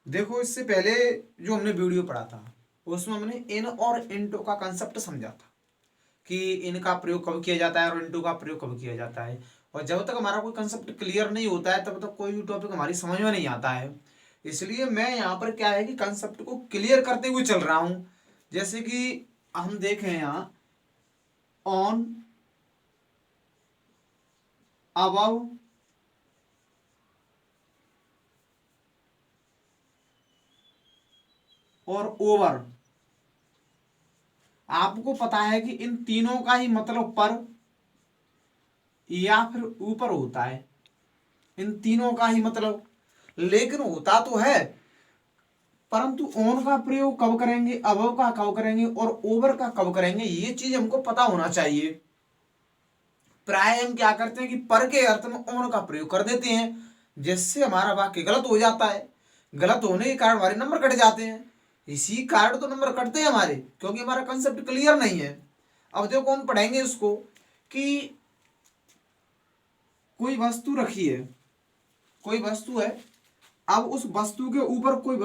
देखो, इससे पहले जो हमने वीडियो पढ़ा था उसमें हमने इन और इनटू का कंसेप्ट समझा था कि इनका प्रयोग कब किया जाता है और इनटू का प्रयोग कब किया जाता है। और जब तक हमारा कोई कंसेप्ट क्लियर नहीं होता है तब तक कोई भी टॉपिक हमारी समझ में नहीं आता है। इसलिए मैं यहाँ पर क्या है कि कंसेप्ट को क्लियर करते हुए चल रहा हूँ। जैसे कि हम देखें यहाँ ऑन, अबव, और ओवर। आपको पता है कि इन तीनों का ही मतलब पर या फिर ऊपर होता है, इन तीनों का ही मतलब। लेकिन होता तो है, परंतु ऑन का प्रयोग कब करेंगे, अबव का कब करेंगे और ओवर का कब करेंगे, ये चीज हमको पता होना चाहिए। प्राय हम क्या करते हैं कि पर के अर्थ में ऑन का प्रयोग कर देते हैं, जिससे हमारा वाक्य गलत हो जाता है। गलत होने के कारण हमारे नंबर कट जाते हैं। इसी कारण तो नंबर कटते हैं हमारे, क्योंकि हमारा कंसेप्ट क्लियर नहीं है। अब देखो हम पढ़ेंगे इसको कि कोई वस्तु रखी है, कोई वस्तु है। अब उस वस्तु के ऊपर कोई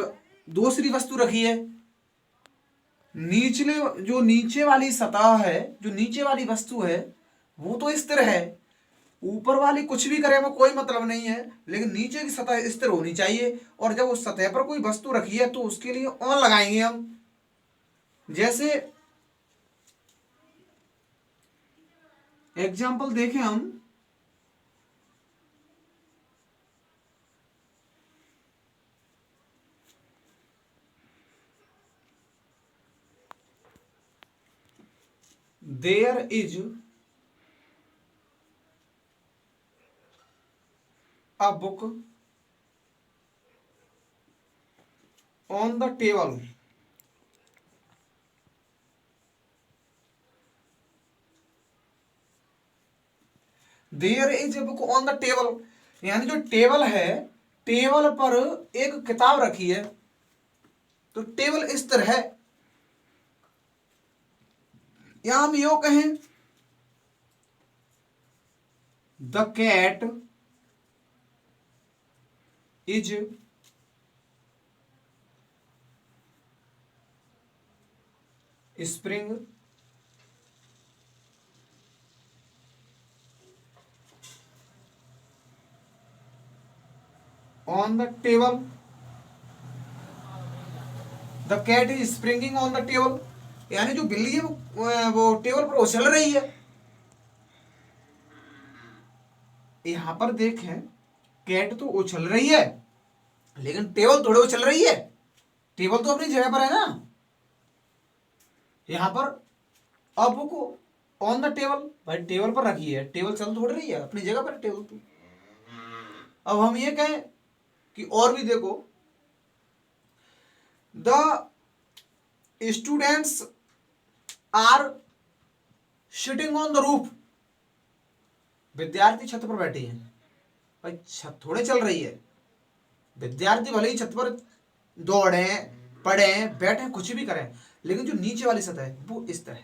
दूसरी वस्तु रखी है। नीचले जो नीचे वाली सतह है, जो नीचे वाली वस्तु है वो तो स्थिर है। ऊपर वाली कुछ भी करे में कोई मतलब नहीं है, लेकिन नीचे की सतह स्थिर होनी चाहिए। और जब उस सतह पर कोई वस्तु रखी है तो उसके लिए ऑन लगाएंगे हम। जैसे एग्जाम्पल देखें हम, there is a book on the table. There is a book on the table, यानी जो टेबल है, टेबल पर एक किताब रखी है, तो टेबल स्थिर है। या हम यो कहें the cat is spring on the table. The cat is springing on the table, यानी जो बिल्ली है वो टेबल पर उछल रही है। यहां पर देखें, कैट तो उछल रही है लेकिन टेबल थोड़े उछल रही है। टेबल तो अपनी जगह पर है ना। यहां पर अब को ऑन द टेबल, भाई टेबल पर रखी है, टेबल चल थोड़ी रही है, अपनी जगह पर टेबल तो। अब हम ये कहें कि और भी देखो, the students are sitting on the roof, विद्यार्थी छत पर बैठे हैं। भाई छत थोड़े चल रही है। विद्यार्थी भले ही छत पर दौड़े, पढ़े, बैठे, कुछ भी करें, लेकिन जो नीचे वाली सतह है वो इस तरह।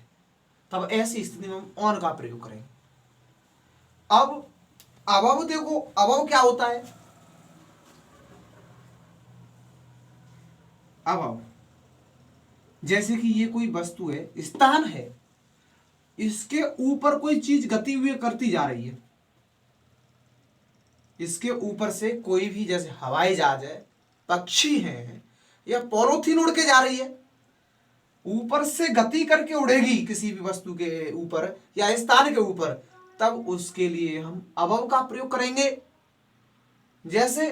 तब ऐसी स्थिति में हम ऑन का प्रयोग करेंगे। अब अबव देखो, अबव क्या होता है। अबव जैसे कि ये कोई वस्तु है, स्थान है, इसके ऊपर कोई चीज गति हुई करती जा रही है। इसके ऊपर से कोई भी, जैसे हवाई जहाज है, पक्षी है, या पॉलीथीन उड़ के जा रही है, ऊपर से गति करके उड़ेगी किसी भी वस्तु के ऊपर या स्थान के ऊपर, तब उसके लिए हम अबव का प्रयोग करेंगे। जैसे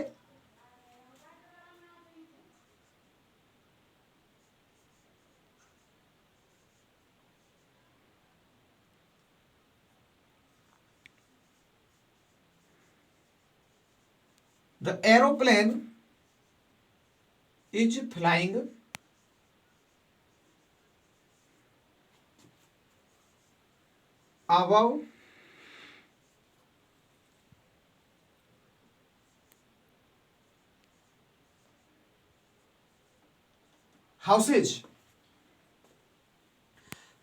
the aeroplane is flying above houses.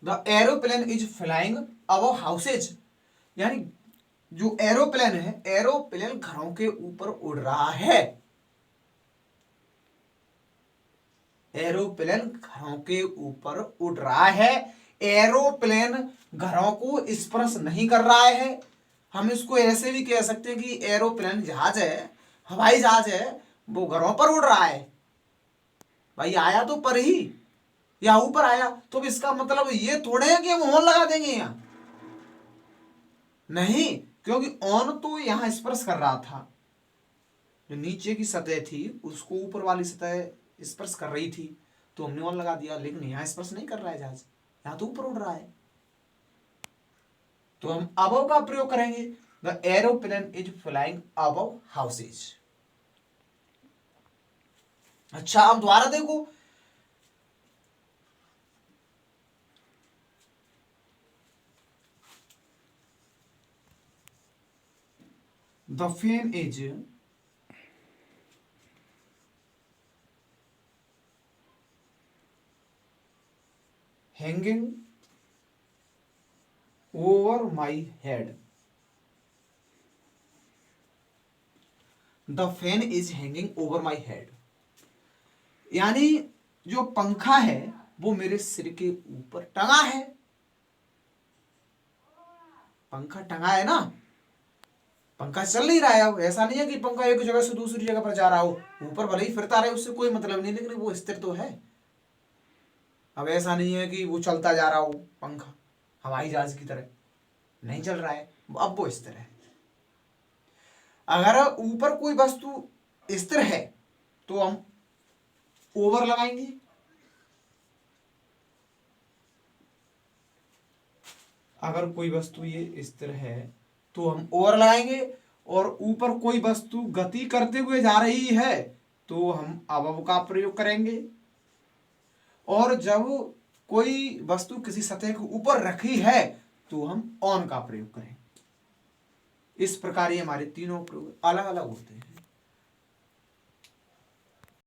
The aeroplane is flying above houses, यानी जो एरोप्लेन है, एरोप्लेन घरों के ऊपर उड़ रहा है। एरोप्लेन घरों के ऊपर उड़ रहा है, एरोप्लेन घरों को स्पर्श नहीं कर रहा है। हम इसको ऐसे भी कह सकते हैं कि एरोप्लेन जहाज है, हवाई जहाज है, वो घरों पर उड़ रहा है। भाई आया तो पर ही या ऊपर आया, तो इसका मतलब ये थोड़े है कि हम ऑन लगा देंगे यहां, नहीं, क्योंकि ऑन तो यहां स्पर्श कर रहा था, जो नीचे की सतह थी उसको ऊपर वाली सतह स्पर्श कर रही थी, तो हमने ऑन लगा दिया। लेकिन यहां स्पर्श नहीं कर रहा है जहाज, यहां तो ऊपर उड़ रहा है, तो हम अबव का प्रयोग करेंगे। The aeroplane is flying above houses. अच्छा अब दोबारा देखो, the fan is hanging over my head. The fan is hanging over my head, यानी जो पंखा है वो मेरे सिर के ऊपर टंगा है। पंखा टंगा है ना, पंखा चल नहीं रहा है। अब ऐसा नहीं है कि पंखा एक जगह से दूसरी जगह पर जा रहा हो, ऊपर भले ही फिरता रहे उससे कोई मतलब नहीं, लेकिन वो स्थिर तो है। अब ऐसा नहीं है कि वो चलता जा रहा हो पंखा हवाई जहाज की तरह, नहीं चल रहा है, अब वो स्थिर है। अगर ऊपर कोई वस्तु स्थिर है तो हम ओवर लगाएंगे, अगर कोई वस्तु ये स्थिर है तो हम ओवर लगाएंगे, और ऊपर कोई वस्तु गति करते हुए जा रही है तो हम अबव का प्रयोग करेंगे, और जब कोई वस्तु किसी सतह के ऊपर रखी है तो हम ऑन का प्रयोग करें। इस प्रकार ये हमारे तीनों प्रयोग अलग अलग होते हैं।